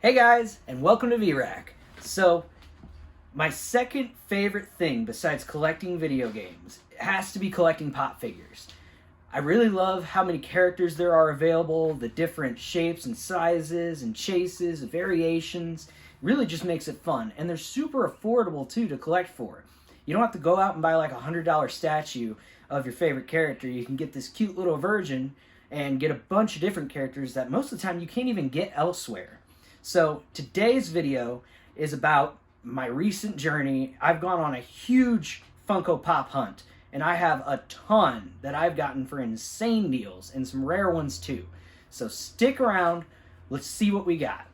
Hey guys, and welcome to VRAC. So, my second favorite thing besides collecting video games has to be collecting pop figures. I really love how many characters there are available, the different shapes and sizes and chases, variations. It really just makes it fun, and they're super affordable too to collect for. You don't have to go out and buy like a $100 statue of your favorite character. You can get this cute little version and get a bunch of different characters that most of the time you can't even get elsewhere. So today's video is about my recent journey. I've gone on a huge Funko Pop hunt, and I have a ton that I've gotten for insane deals, and some rare ones too. So stick around, let's see what we got.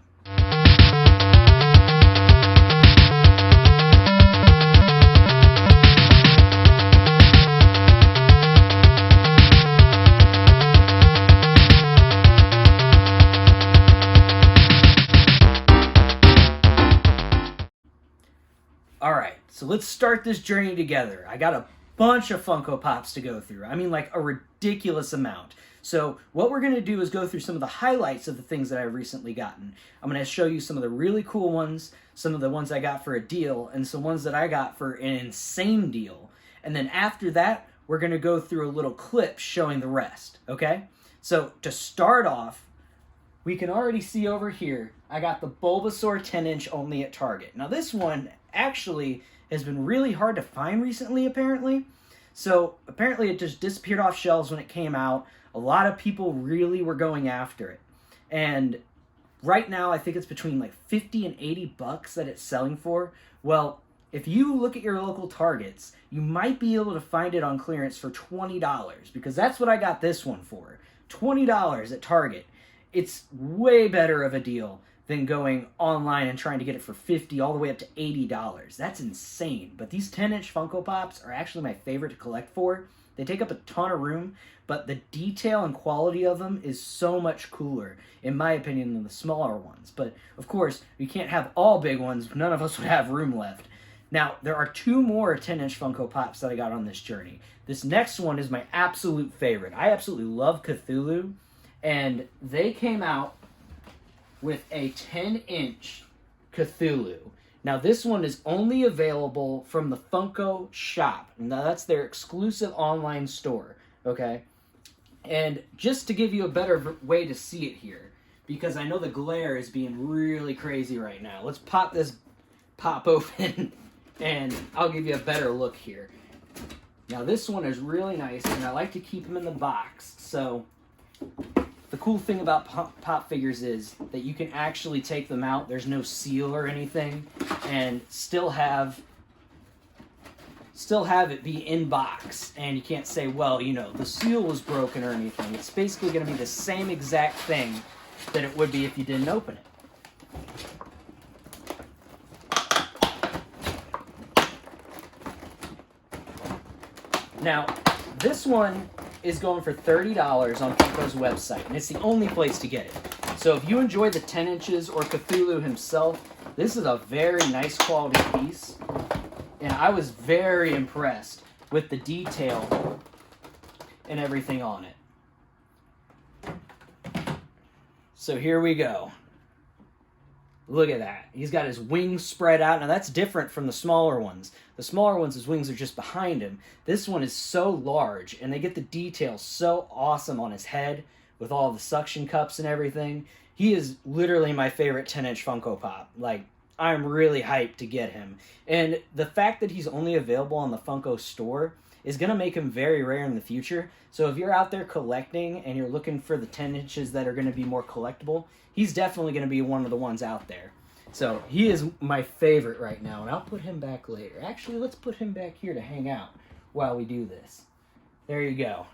Alright, so let's start this journey together. I got a bunch of Funko Pops to go through. I mean, like a ridiculous amount. So what we're going to do is go through some of the highlights of the things that I've recently gotten. I'm going to show you some of the really cool ones, some of the ones I got for a deal, and some ones that I got for an insane deal. And then after that, we're going to go through a little clip showing the rest, okay? So to start off, we can already see over here, I got the Bulbasaur 10-inch only at Target. Now this one actually has been really hard to find recently, apparently. So apparently it just disappeared off shelves when it came out. A lot of people really were going after it. And right now I think it's between like 50 and 80 bucks that it's selling for. Well, if you look at your local Targets, you might be able to find it on clearance for $20, because that's what I got this one for. $20 at Target. It's way better of a deal than going online and trying to get it for $50 all the way up to $80. That's insane. But these 10-inch Funko Pops are actually my favorite to collect for. They take up a ton of room, but the detail and quality of them is so much cooler, in my opinion, than the smaller ones. But, of course, we can't have all big ones. None of us would have room left. Now, there are two more 10-inch Funko Pops that I got on this journey. This next one is my absolute favorite. I absolutely love Cthulhu, and they came out with a 10-inch Cthulhu. Now this one is only available from the Funko shop. Now that's their exclusive online store, okay? And just to give you a better way to see it here, because I know the glare is being really crazy right now, let's pop this pop open and I'll give you a better look here. Now this one is really nice, and I like to keep them in the box. So the cool thing about pop figures is that you can actually take them out. There's no seal or anything, and still have it be in box. And you can't say, well, you know, the seal was broken or anything. It's basically going to be the same exact thing that it would be if you didn't open it. Now, this one is going for $30 on Funko's website, and it's the only place to get it. So if you enjoy the 10 inches or Cthulhu himself, this is a very nice quality piece, and I was very impressed with the detail and everything on it. So here we go. Look at that. He's got his wings spread out. Now that's different from the smaller ones. The smaller ones, his wings are just behind him. This one is so large, and they get the detail so awesome on his head with all the suction cups and everything. He is literally my favorite 10-inch Funko Pop. Like, I'm really hyped to get him. And the fact that he's only available on the Funko store is going to make him very rare in the future. So if you're out there collecting and you're looking for the 10 inches that are going to be more collectible, he's definitely going to be one of the ones out there. So he is my favorite right now, and I'll put him back later. Actually, let's put him back here to hang out while we do this. There you go.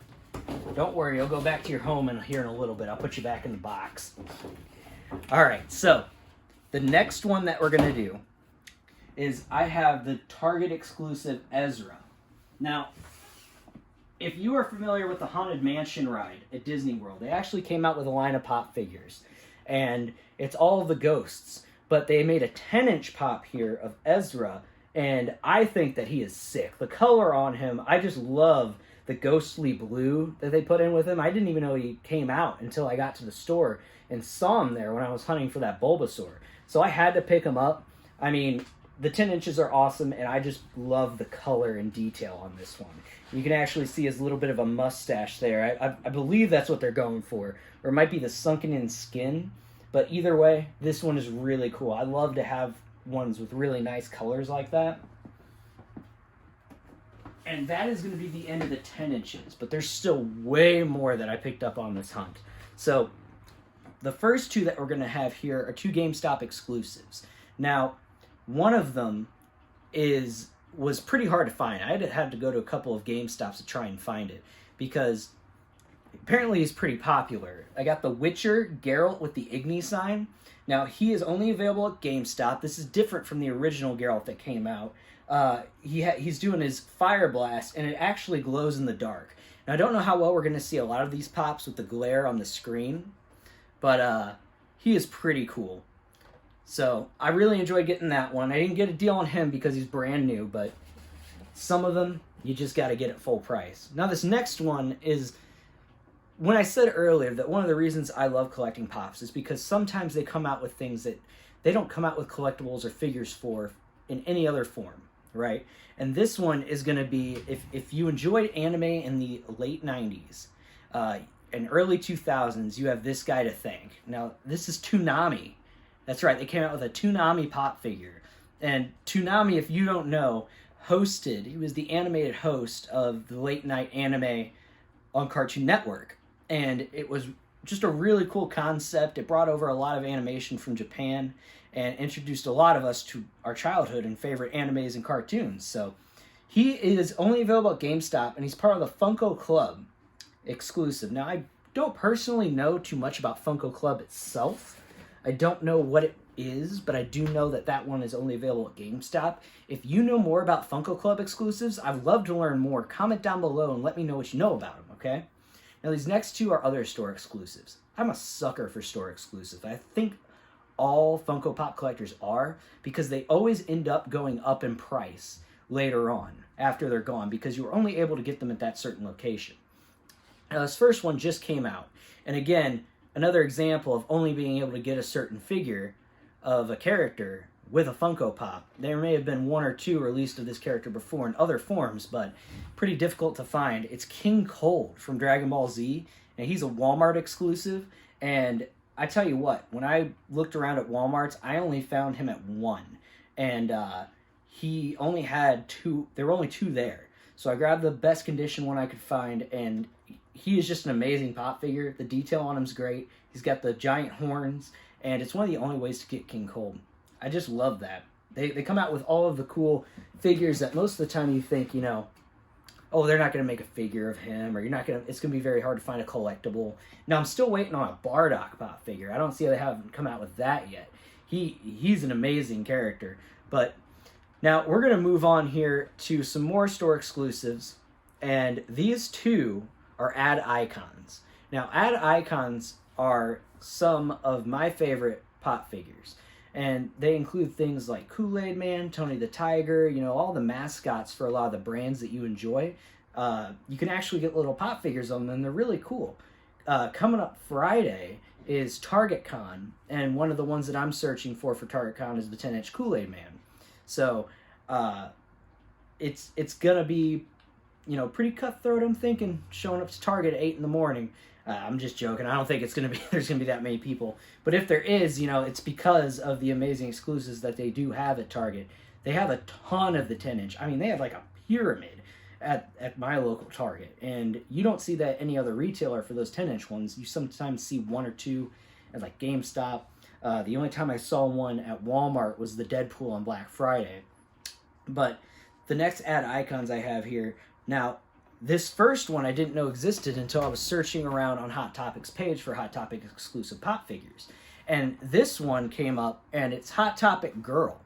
Don't worry, you'll go back to your home here in a little bit. I'll put you back in the box. All right, so the next one that we're going to do is I have the Target exclusive Ezra. Now, if you are familiar with the Haunted Mansion ride at Disney World, they actually came out with a line of pop figures, and it's all of the ghosts. But they made a 10-inch pop here of Ezra, and I think that he is sick. The color on him, I just love the ghostly blue that they put in with him. I didn't even know he came out until I got to the store and saw him there when I was hunting for that Bulbasaur. So I had to pick him up. I mean, the 10 inches are awesome, and I just love the color and detail on this one. You can actually see his little bit of a mustache there. I believe that's what they're going for. Or it might be the sunken in skin. But either way, this one is really cool. I love to have ones with really nice colors like that. And that is going to be the end of the 10 inches. But there's still way more that I picked up on this hunt. So the first two that we're going to have here are two GameStop exclusives. Now, one of them was pretty hard to find. I had to go to a couple of GameStops to try and find it because apparently he's pretty popular. I got the Witcher Geralt with the Igni sign. Now, he is only available at GameStop. This is different from the original Geralt that came out. He's doing his Fire Blast, and it actually glows in the dark. Now, I don't know how well we're going to see a lot of these pops with the glare on the screen, but he is pretty cool. So, I really enjoyed getting that one. I didn't get a deal on him because he's brand new, but some of them, you just got to get at full price. Now, this next one is, when I said earlier that one of the reasons I love collecting pops is because sometimes they come out with things that they don't come out with collectibles or figures for in any other form, right? And this one is going to be, if you enjoyed anime in the late 90s and early 2000s, you have this guy to thank. Now, this is Toonami. That's right, they came out with a Toonami pop figure. And Toonami, if you don't know, he was the animated host of the late night anime on Cartoon Network. And it was just a really cool concept. It brought over a lot of animation from Japan and introduced a lot of us to our childhood and favorite animes and cartoons. So he is only available at GameStop, and he's part of the Funko Club exclusive. Now, I don't personally know too much about Funko Club itself. I don't know what it is, but I do know that that one is only available at GameStop. If you know more about Funko Club exclusives, I'd love to learn more. Comment down below and let me know what you know about them, okay? Now, these next two are other store exclusives. I'm a sucker for store exclusives. I think all Funko Pop collectors are, because they always end up going up in price later on after they're gone, because you were only able to get them at that certain location. Now, this first one just came out. And again, another example of only being able to get a certain figure of a character with a Funko Pop. There may have been one or two released of this character before in other forms, but pretty difficult to find. It's King Cold from Dragon Ball Z, and he's a Walmart exclusive. And I tell you what, when I looked around at Walmart's, I only found him at one. And he only had two, there were only two there. So I grabbed the best condition one I could find, and he is just an amazing pop figure. The detail on him's great. He's got the giant horns, and it's one of the only ways to get King Cold. I just love that. They come out with all of the cool figures that most of the time you think, you know, oh, they're not going to make a figure of him, or it's going to be very hard to find a collectible. Now, I'm still waiting on a Bardock pop figure. I don't see how they haven't come out with that yet. He's an amazing character. But now we're going to move on here to some more store exclusives, and these two are ad icons. Now, ad icons are some of my favorite pop figures, and they include things like Kool-Aid Man, Tony the Tiger, you know, all the mascots for a lot of the brands that you enjoy. You can actually get little pop figures on them, and they're really cool. Coming up Friday is Target Con, and one of the ones that I'm searching for Target Con is the 10-inch Kool-Aid Man. So it's gonna be, you know, pretty cutthroat, I'm thinking, showing up to Target at 8 in the morning. I'm just joking. I don't think there's going to be that many people. But if there is, you know, it's because of the amazing exclusives that they do have at Target. They have a ton of the 10-inch. I mean, they have like a pyramid at my local Target. And you don't see that any other retailer for those 10-inch ones. You sometimes see one or two at like GameStop. The only time I saw one at Walmart was the Deadpool on Black Friday. But the next ad icons I have here, now, this first one I didn't know existed until I was searching around on Hot Topic's page for Hot Topic exclusive pop figures. And this one came up, and it's Hot Topic Girl.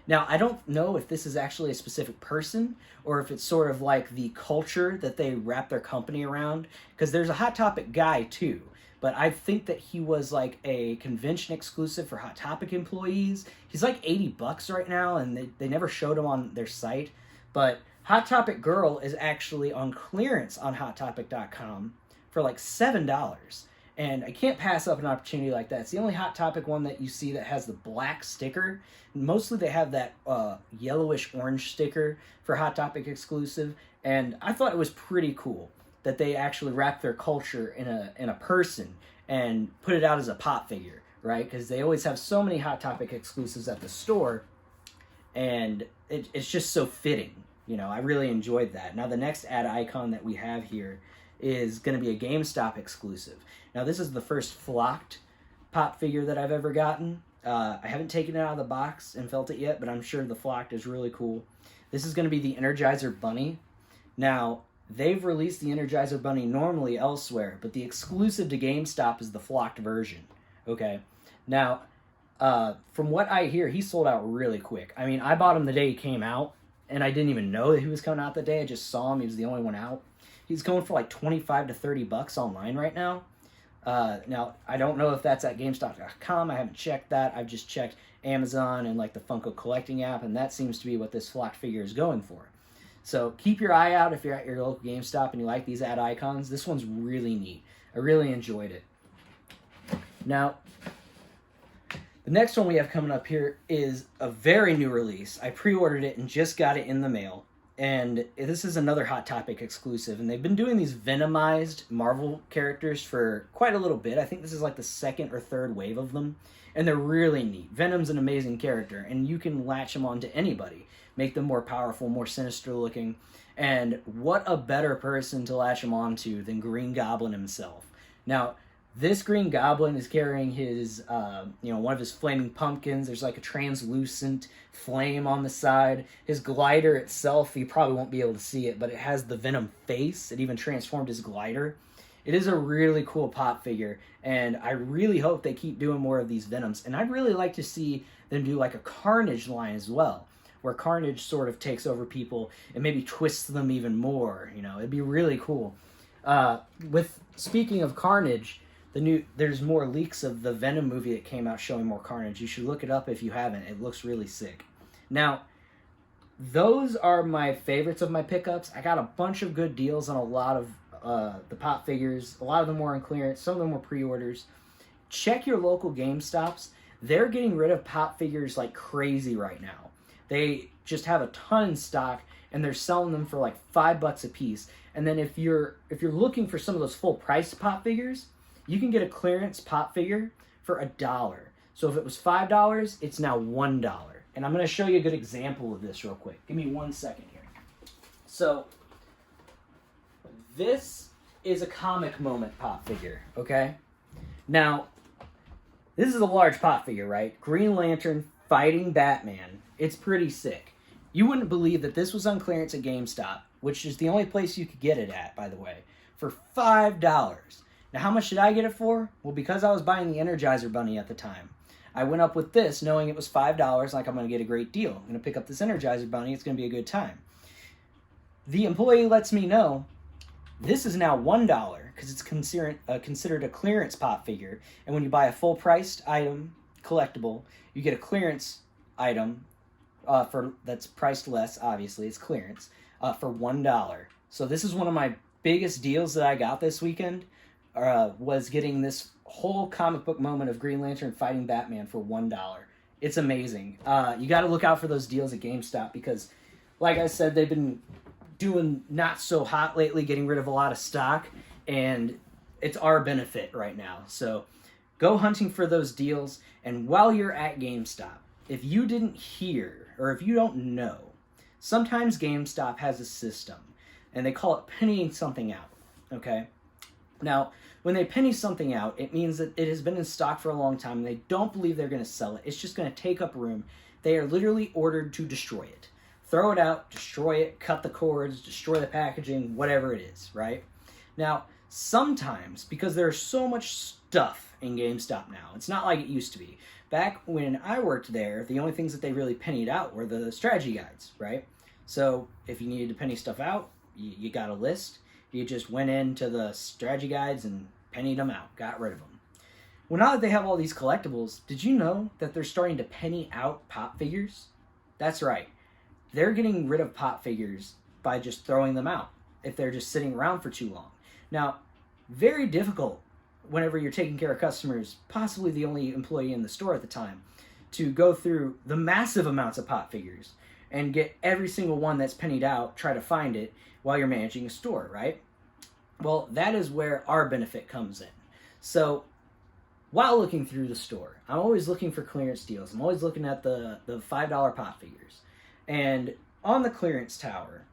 Now, I don't know if this is actually a specific person, or if it's sort of like the culture that they wrap their company around, because there's a Hot Topic guy, too. But I think that he was like a convention exclusive for Hot Topic employees. He's like $80 right now, and they never showed him on their site. But Hot Topic Girl is actually on clearance on HotTopic.com for like $7. And I can't pass up an opportunity like that. It's the only Hot Topic one that you see that has the black sticker. Mostly they have that yellowish orange sticker for Hot Topic exclusive. And I thought it was pretty cool that they actually wrap their culture in a person and put it out as a pop figure, right? Because they always have so many Hot Topic exclusives at the store, and it's just so fitting. You know, I really enjoyed that. Now the next ad icon that we have here is going to be a GameStop exclusive. Now this is the first flocked pop figure that I've ever gotten. I haven't taken it out of the box and felt it yet, but I'm sure the flocked is really cool. This is going to be the Energizer Bunny. Now, they've released the Energizer Bunny normally elsewhere, but the exclusive to GameStop is the flocked version. Okay? Now, from what I hear, he sold out really quick. I mean, I bought him the day he came out, and I didn't even know that he was coming out that day. I just saw him. He was the only one out. He's going for like 25 to 30 bucks online right now. Now, I don't know if that's at GameStop.com. I haven't checked that. I've just checked Amazon and like the Funko collecting app, and that seems to be what this flocked figure is going for. So keep your eye out if you're at your local GameStop and you like these ad icons. This one's really neat. I really enjoyed it. Now, the next one we have coming up here is a very new release. I pre-ordered it and just got it in the mail. And this is another Hot Topic exclusive. And they've been doing these Venomized Marvel characters for quite a little bit. I think this is like the second or third wave of them. And they're really neat. Venom's an amazing character. And you can latch him onto anybody. Make them more powerful, more sinister looking. And what a better person to latch him onto than Green Goblin himself. Now, this Green Goblin is carrying his, one of his flaming pumpkins. There's like a translucent flame on the side. His glider itself, you probably won't be able to see it, but it has the Venom face. It even transformed his glider. It is a really cool pop figure, and I really hope they keep doing more of these Venoms. And I'd really like to see them do like a Carnage line as well, where Carnage sort of takes over people and maybe twists them even more. You know, it'd be really cool. Speaking of Carnage, there's more leaks of the Venom movie that came out showing more Carnage. You should look it up if you haven't. It looks really sick. Now, those are my favorites of my pickups. I got a bunch of good deals on a lot of the pop figures. A lot of them were on clearance. Some of them were pre-orders. Check your local GameStops. They're getting rid of pop figures like crazy right now. They just have a ton in stock, and they're selling them for like $5 a piece. And then if you're looking for some of those full price pop figures, you can get a clearance pop figure for $1. So if it was $5, it's now $1. And I'm going to show you a good example of this real quick. Give me 1 second here. So this is a comic moment pop figure, okay? Now, this is a large pop figure, right? Green Lantern fighting Batman. It's pretty sick. You wouldn't believe that this was on clearance at GameStop, which is the only place you could get it at, by the way, for $5. Now, how much did I get it for? Well, because I was buying the Energizer Bunny at the time. I went up with this knowing it was $5, like I'm going to get a great deal. I'm going to pick up this Energizer Bunny. It's going to be a good time. The employee lets me know this is now $1 because it's considered a clearance pop figure. And when you buy a full-priced item, collectible, you get a clearance item that's priced less, obviously. It's clearance, for $1. So this is one of my biggest deals that I got this weekend. Was getting this whole comic book moment of Green Lantern fighting Batman for $1. It's amazing. You got to look out for those deals at GameStop because, like I said, they've been doing not so hot lately, getting rid of a lot of stock, and it's our benefit right now. So go hunting for those deals, and while you're at GameStop, if you didn't hear or if you don't know, sometimes GameStop has a system, and they call it pennying something out, okay? Now, when they penny something out, it means that it has been in stock for a long time and they don't believe they're going to sell it. It's just going to take up room. They are literally ordered to destroy it. Throw it out, destroy it, cut the cords, destroy the packaging, whatever it is, right? Now, sometimes, because there's so much stuff in GameStop now, it's not like it used to be. Back when I worked there, the only things that they really pennied out were the strategy guides, right? So if you needed to penny stuff out, you got a list. You just went into the strategy guides and pennied them out, got rid of them. Well, now that they have all these collectibles, did you know that they're starting to penny out pop figures? That's right. They're getting rid of pop figures by just throwing them out if they're just sitting around for too long. Now, very difficult whenever you're taking care of customers, possibly the only employee in the store at the time, to go through the massive amounts of pop figures and get every single one that's pennied out, try to find it while you're managing a store, right? Well, that is where our benefit comes in. So while looking through the store, I'm always looking for clearance deals. I'm always looking at the $5 pop figures. And on the clearance tower,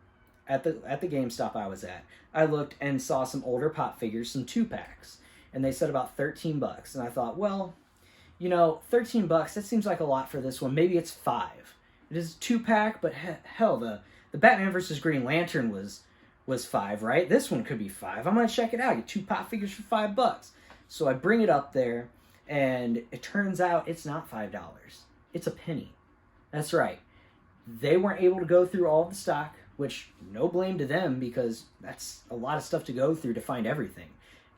at the GameStop I was at, I looked and saw some older pop figures, some 2-packs. And they said about $13. And I thought, well, you know, $13, that seems like a lot for this one. Maybe it's $5. It is a 2-pack, but hell, the Batman vs. Green Lantern was $5, right? This one could be $5. I'm going to check it out. Get 2 pop figures for $5. So I bring it up there, and it turns out it's not $5. It's a penny. That's right. They weren't able to go through all of the stock, which no blame to them because that's a lot of stuff to go through to find everything.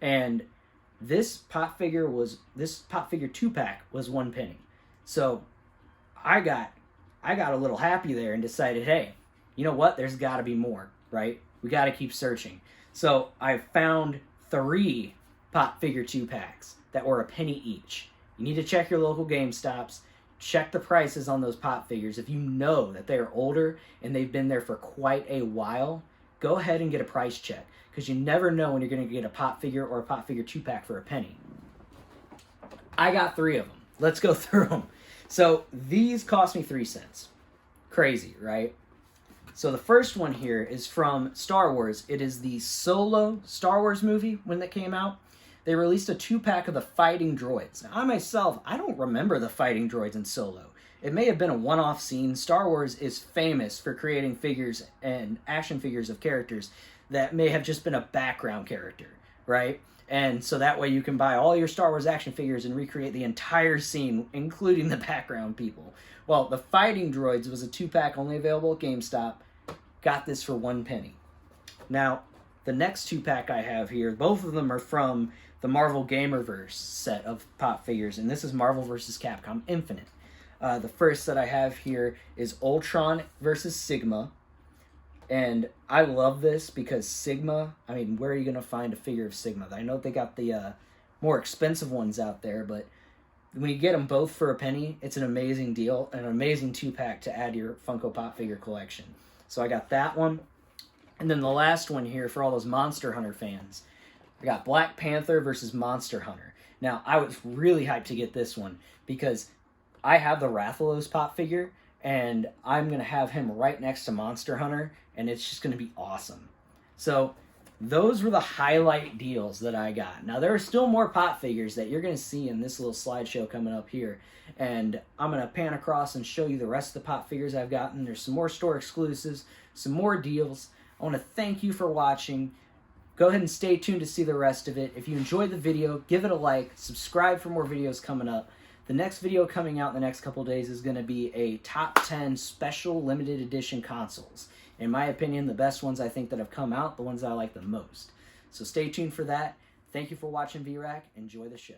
And this pop figure 2-pack was 1 penny. So I got a little happy there and decided, hey, you know what? There's got to be more, right? We got to keep searching. So I found 3 pop figure 2-packs that were a penny each. You need to check your local GameStops. Check the prices on those pop figures. If you know that they are older and they've been there for quite a while, go ahead and get a price check because you never know when you're going to get a pop figure or a pop figure 2-pack for a penny. I got 3 of them. Let's go through them. So these cost me 3 cents. Crazy, right? So the first one here is from Star Wars. It is the Solo Star Wars movie when that came out. They released a 2-pack of the fighting droids. Now, I myself, I don't remember the fighting droids in Solo. It may have been a one-off scene. Star Wars is famous for creating figures and action figures of characters that may have just been a background character, right? And so that way you can buy all your Star Wars action figures and recreate the entire scene, including the background people. Well, the fighting droids was a 2-pack only available at GameStop. Got this for 1 penny. Now, the next 2-pack I have here, both of them are from the Marvel Gamerverse set of pop figures, and this is Marvel vs. Capcom Infinite. The first that I have here is Ultron versus Sigma, and I love this because Sigma, I mean, where are you going to find a figure of Sigma? I know they got the more expensive ones out there, but when you get them both for a penny, it's an amazing deal, an amazing 2-pack to add to your Funko Pop figure collection. So I got that one, and then the last one here for all those Monster Hunter fans. I got Black Panther versus Monster Hunter. Now, I was really hyped to get this one because I have the Rathalos pop figure, and I'm going to have him right next to Monster Hunter, and it's just going to be awesome. So those were the highlight deals that I got. Now, there are still more pop figures that you're going to see in this little slideshow coming up here, and I'm going to pan across and show you the rest of the pop figures I've gotten. There's some more store exclusives, some more deals. I want to thank you for watching. Go ahead and stay tuned to see the rest of it. If you enjoyed the video, give it a like, subscribe for more videos coming up. The next video coming out in the next couple days is going to be a top 10 special limited edition consoles. In my opinion, the best ones I think that have come out, the ones that I like the most. So stay tuned for that. Thank you for watching VRAC. Enjoy the show.